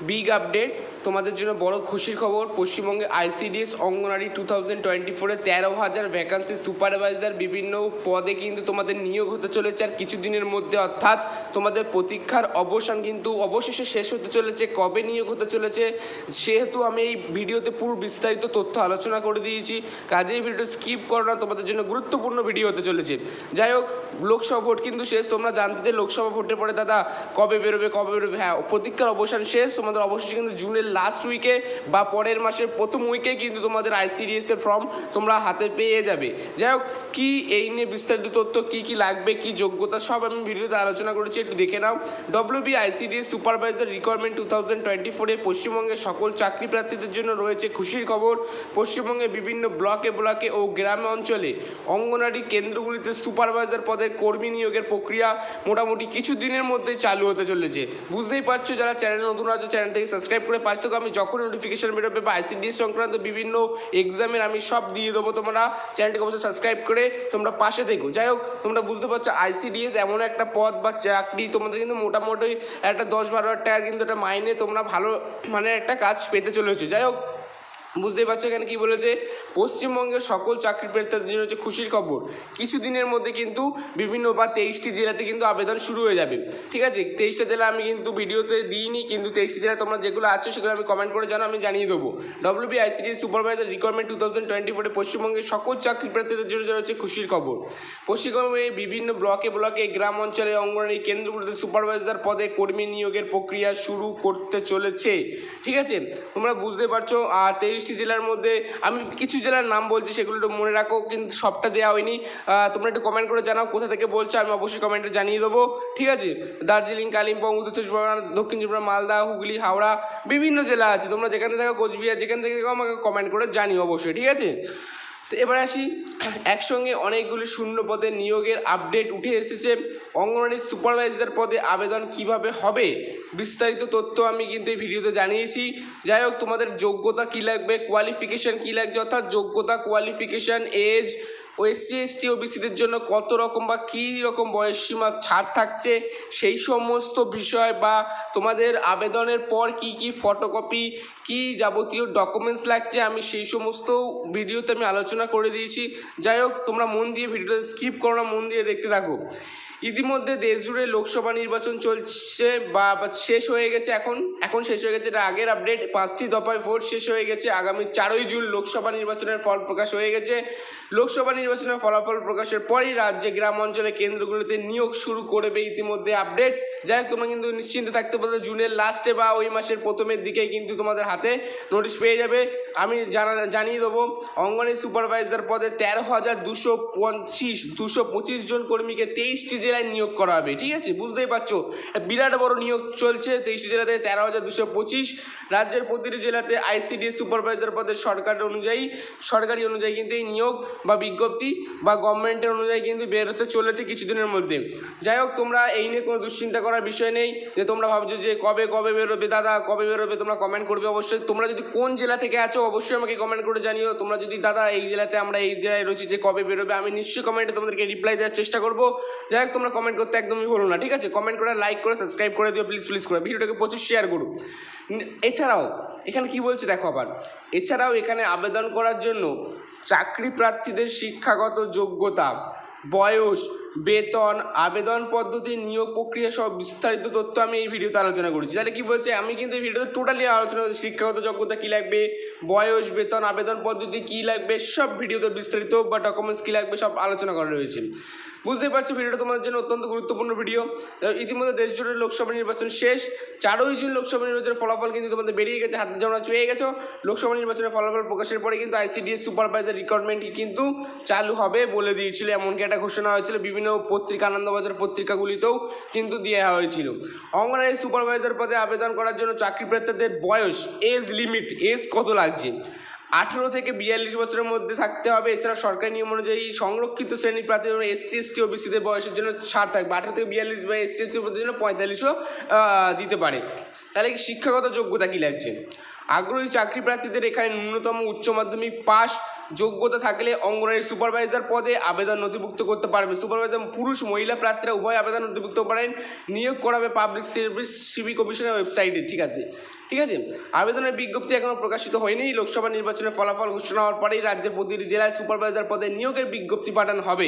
Big update, তোমাদের জন্য বড় খুশির খবর। পশ্চিমবঙ্গে আইসিডিএস অঙ্গনারী 2024-এ 13,000 ভ্যাকান্সি সুপারভাইজার বিভিন্ন পদে কিন্তু তোমাদের নিয়োগ হতে চলেছে আর কিছুদিনের মধ্যে, অর্থাৎ তোমাদের প্রতীক্ষার অবসান কিন্তু অবশেষে শেষ হতে চলেছে। কবে নিয়োগ হতে চলেছে সেহেতু আমি এই ভিডিওতে পুরো বিস্তারিত তথ্য আলোচনা করে দিয়েছি, কাজেই ভিডিও স্কিপ করো না, তোমাদের জন্য গুরুত্বপূর্ণ ভিডিও হতে চলেছে। যাই হোক, লোকসভা ভোট কিন্তু শেষ। তোমরা জানতে যে লোকসভা ভোটের পরে দাদা কবে বেরোবে। হ্যাঁ, প্রতীক্ষার অবসান শেষ। তোমাদের অবশেষে কিন্তু জুনের লাস্ট উইকে বা পরের মাসের প্রথম উইকে কিন্তু তোমাদের আইসিডিএস এর ফর্ম তোমরা হাতে পেয়ে যাবে। যাই হোক, কি এই নিয়ে বিস্তারিত তথ্য, কি লাগবে, কি যোগ্যতা, সব আমি ভিডিওতে আলোচনা করেছি, একটু দেখে নাও। ডব্লিউবি আইসিডিএস সুপারভাইজার রিকোয়ারমেন্ট 2024-এ পশ্চিমবঙ্গের সকল চাকরি প্রার্থীদের জন্য রয়েছে খুশির খবর। পশ্চিমবঙ্গের বিভিন্ন ব্লকে ও গ্রামে অঞ্চলে অঙ্গনারী কেন্দ্রগুলিতে সুপারভাইজার পদে কর্মী নিয়োগের প্রক্রিয়া মোটামুটি কিছু দিনের মধ্যে চালু হতে চলেছে। বুঝতেই পারছো, যারা চ্যানেল নতুন আছে চ্যানেল থেকে সাবস্ক্রাইব করে পাশ থেকে আমি যখন নোটিফিকেশন বেরোবে বা আইসিডিএস সংক্রান্ত বিভিন্ন এক্সামের আমি সব দিয়ে দেবো। তোমরা চ্যানেলটিকে অবশ্যই সাবস্ক্রাইব করে তোমরা পাশে থেকো। যাই হোক, তোমরা বুঝতে পারছো আইসিডিএস এমন একটা পদ বা চাকরি, তোমাদের কিন্তু মোটামুটি একটা 10-12 টাকার কিন্তু একটা মাইনে তোমরা ভালো মানের একটা কাজ পেতে চলেছো। যাই হোক, বুঝতেই পারছো এখানে কি বলেছে, পশ্চিমবঙ্গের সকল চাকরি প্রার্থীদের জন্য হচ্ছে খুশির খবর। কিছুদিনের মধ্যে কিন্তু বিভিন্ন বা 23টি জেলাতে কিন্তু আবেদন শুরু হয়ে যাবে। ঠিক আছে, 23টা জেলা আমি কিন্তু ভিডিওতে দিইনি, কিন্তু 23টি জেলা তোমরা যেগুলো আছে সেগুলো আমি কমেন্ট করে জানো, আমি জানিয়ে দেবো। ডব্লিউবি আইসিডিএস সুপারভাইজার রিকোয়ারমেন্ট 2024-এ পশ্চিমবঙ্গের সকল চাকরি প্রার্থীদের জন্য হচ্ছে খুশির খবর। পশ্চিমবঙ্গে বিভিন্ন ব্লকে গ্রাম অঞ্চলে অঙ্গনওয়াড়ি কেন্দ্রগুলোতে সুপারভাইজার পদে কর্মী নিয়োগের প্রক্রিয়া শুরু করতে চলেছে। ঠিক আছে, তোমরা বুঝতে পারছো। আর 23টি জেলার মধ্যে আমি কিছু জেলার নাম বলছি, সেগুলো একটু মনে রাখো, কিন্তু সবটা দেওয়া হয়নি। তোমরা একটু কমেন্ট করে জানাও কোথা থেকে বলছো, আমি অবশ্যই কমেন্টে জানিয়ে দেবো। ঠিক আছে, দার্জিলিং, কালিম্পং, উত্তর চব্বিশ পরগনা, দক্ষিণ চব্বিশ পরগনা, মালদা, হুগলি, হাওড়া, বিভিন্ন জেলা আছে। তোমরা যেখান থেকে থাকো, কোচবিহার, যেখান থেকে থাকো আমাকে কমেন্ট করে জানিও অবশ্যই। ঠিক আছে, তো এবার আসি, একসঙ্গে অনেকগুলি শূন্য পদে নিয়োগের আপডেট উঠে এসেছে। অঙ্গনওয়াড়ি সুপারভাইজার পদে আবেদন কিভাবে হবে বিস্তারিত তথ্য আমি কিন্তু এই ভিডিওতে জানিয়েছি। যাই হোক, তোমাদের যোগ্যতা কী লাগবে, কোয়ালিফিকেশান কী লাগছে, অর্থাৎ যোগ্যতা, কোয়ালিফিকেশান, এজ, ও এসসি এসটি ওবিসিদের জন্য কত রকম বা কী রকম বয়সসীমা ছাড় থাকছে, সেই সমস্ত বিষয় বা তোমাদের আবেদনের পর কি ফটোকপি, কি যাবতীয় ডকুমেন্টস লাগছে, আমি সেই সমস্ত ভিডিওতে আমি আলোচনা করে দিয়েছি। যাই হোক, তোমরা মন দিয়ে ভিডিওটা স্কিপ করো না, মন দিয়ে দেখতে থাকো। ইতিমধ্যে দেশজুড়ে লোকসভা নির্বাচন চলছে বা শেষ হয়ে গেছে, এখন শেষ হয়ে গেছে। এটা আগের আপডেট। 5টি দফায় ভোট শেষ হয়ে গেছে। আগামী 4ই জুন লোকসভা নির্বাচনের ফল প্রকাশ হয়ে গেছে। লোকসভা নির্বাচনের ফলাফল প্রকাশের পরই রাজ্যে গ্রাম অঞ্চলে কেন্দ্রগুলিতে নিয়োগ শুরু করবে ইতিমধ্যে আপডেট। যাই হোক, তোমরা কিন্তু নিশ্চিন্তে থাকতে পারো, জুনের লাস্টে বা ওই মাসের প্রথমের দিকে কিন্তু তোমাদের হাতে নোটিশ পেয়ে যাবে। আমি জানিয়ে দেবো, অঙ্গনওয়াড়ি সুপারভাইজার পদে 13,225 জন কর্মীকে 23টি জেলায় নিয়োগ করা হবে। ঠিক আছে, বুঝতেই পারছো বিরাট বড় নিয়োগ চলছে। 23টি জেলাতে 13,225। রাজ্যের প্রতিটি জেলাতে আইসিডিএস সুপারভাইজার পদের সরকারি অনুযায়ী কিন্তু এই নিয়োগ বা বিজ্ঞপ্তি বা গভর্নমেন্টের অনুযায়ী কিন্তু বেরোতে চলেছে কিছুদিনের মধ্যে। যাই হোক, তোমরা এই নিয়ে কোনো দুশ্চিন্তা করার বিষয় নেই যে তোমরা ভাবছো যে কবে বেরোবে দাদা, কবে বেরোবে। তোমরা কমেন্ট করবে অবশ্যই। তোমরা যদি কোন জেলা থেকে আছো অবশ্যই আমাকে কমেন্ট করে জানিও। তোমরা যদি দাদা এই জেলাতে, আমরা এই জেলায় রয়েছি, যে কবে বেরোবে, আমি নিশ্চয়ই কমেন্টে তোমাদেরকে রিপ্লাই দেওয়ার চেষ্টা করবো। যাই হোক, তোমরা কমেন্ট করতে একদমই ভুলো না। ঠিক আছে, কমেন্ট করে, লাইক করে, সাবস্ক্রাইব করে দিও প্লিজ করে। ভিডিওটাকে প্রচুর শেয়ার করো। এছাড়াও এখানে কি বলছে দেখো আবার, এছাড়াও এখানে আবেদন করার জন্য চাকরি প্রার্থীদের শিক্ষাগত যোগ্যতা, বয়স, বেতন, আবেদন পদ্ধতি, নিয়োগ প্রক্রিয়া সব বিস্তারিত তথ্য আমি এই ভিডিওতে আলোচনা করেছি। তাহলে কি বলছে, আমি কিন্তু এই ভিডিওতে টোটালি আলোচনা করছি। শিক্ষাগত যোগ্যতা কী লাগবে, বয়স, বেতন, আবেদন পদ্ধতি কী লাগবে, সব ভিডিওতে বিস্তারিত বা ডকুমেন্টস কী লাগবে সব আলোচনা করা রয়েছে। বুঝতেই পারছো ভিডিওটা তোমাদের জন্য অত্যন্ত গুরুত্বপূর্ণ ভিডিও। ইতিমধ্যে দেশ জুড়ে লোকসভা নির্বাচন শেষ। 4ই জুন লোকসভা নির্বাচনের ফলাফল কিন্তু তোমাদের বেরিয়ে গেছে, হাতে তোমরা পেয়ে গেছো। লোকসভা নির্বাচনের ফলাফল প্রকাশের পরে কিন্তু আইসিডিএস সুপারভাইজার রিক্রুটমেন্ট কিন্তু চালু হবে বলে দিয়েছিল, এমনকি একটা ঘোষণা হয়েছিল। বিভিন্ন পত্রিকা, আনন্দবাজার পত্রিকাগুলিতেও কিন্তু দেওয়া হয়েছিল। অঙ্গনওয়াড়ি সুপারভাইজার পদে আবেদন করার জন্য চাকরি প্রার্থীদের বয়স, এজ লিমিট, এজ কত লাগছে, 18 থেকে 42 বছরের মধ্যে থাকতে হবে। এছাড়া সরকারি নিয়ম অনুযায়ী সংরক্ষিত শ্রেণীর প্রার্থীদের এসসি এসটি ওবিসিদের বয়সের জন্য ছাড় থাকবে। 18 থেকে 42 বা এসসি এসটির জন্য 45ও দিতে পারে। তাহলে শিক্ষাগত যোগ্যতা কী লাগছে, আগ্রহী চাকরি প্রার্থীদের এখানে ন্যূনতম উচ্চ মাধ্যমিক পাস যোগ্যতা থাকলে অঙ্গনওয়াড়ি সুপারভাইজার পদে আবেদন নথিভুক্ত করতে পারবে। সুপারভাইজার পুরুষ মহিলা প্রার্থীরা উভয় আবেদন নথিভুক্ত করেন। নিয়োগ করাবে পাবলিক সার্ভিস সিভি কমিশনের ওয়েবসাইটে। ঠিক আছে, ঠিক আছে। আবেদনের বিজ্ঞপ্তি এখনও প্রকাশিত হয়নি। লোকসভা নির্বাচনের ফলাফল ঘোষণা হওয়ার পরেই রাজ্যের প্রতিটি জেলায় সুপারভাইজার পদে নিয়োগের বিজ্ঞপ্তি পাঠানো হবে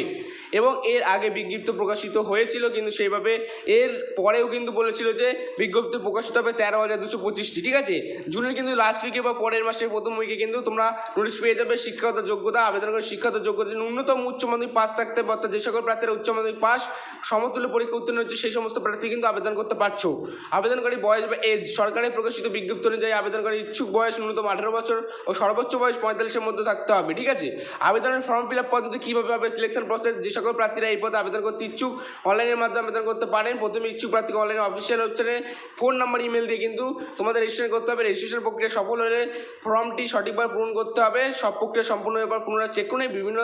এবং এর আগে বিজ্ঞপ্তি প্রকাশিত হয়েছিল, কিন্তু সেইভাবে এর পরেও কিন্তু বলেছিল যে বিজ্ঞপ্তি প্রকাশিত হবে 13,225টি। ঠিক আছে, জুনের কিন্তু লাস্ট উইকে বা পরের মাসের প্রথম উইকে কিন্তু তোমরা নোটিশ পেয়ে যাবে। শিক্ষাগত যোগ্যতা, আবেদন করে শিক্ষাগত যোগ্যতা ন্যূনতম উচ্চ মাধ্যমিক পাস থাকতে হবে, অর্থাৎ যে সকল প্রার্থীরা উচ্চ মাধ্যমিক পাস সমতুল্য পরীক্ষা উত্তীর্ণ হচ্ছে সেই সমস্ত প্রার্থী কিন্তু আবেদন করতে পারছো। আবেদনকারী বয়স বা এজ, সরকারি প্রকাশিত বিজ্ঞপ্তি অনুযায়ী আবেদনকারী ইচ্ছুক বয়স ন্যূনতম 18 বছর ও সর্বোচ্চ বয়স 45-এর মধ্যে থাকতে হবে। ঠিক আছে, আবেদনের ফর্ম ফিল আপ পদ্ধতি কীভাবে হবে, সিলেকশন প্রসেস, যে সকল প্রার্থীরা এই পদে আবেদন করতে ইচ্ছুক অনলাইনের মাধ্যমে আবেদন করতে পারেন। প্রথমে ইচ্ছুক প্রার্থীকে অনলাইনে অফিসিয়াল ওয়েবসাইটে ফোন নাম্বার ইমেল দিয়ে কিন্তু তোমাদের রেজিস্ট্রেশন করতে হবে। রেজিস্ট্রেশন প্রক্রিয়া সফল হলে ফর্মটি সঠিকভাবে পূরণ করতে হবে। সব প্রক্রিয়া সম্পূর্ণ এবার পুনরায় চেক করে বিভিন্ন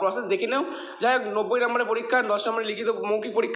প্রসেস দেখে নেও। যাই হোক, 90 নম্বরের পরীক্ষা, 10 নম্বরের লিখিত মৌখিক পরীক্ষা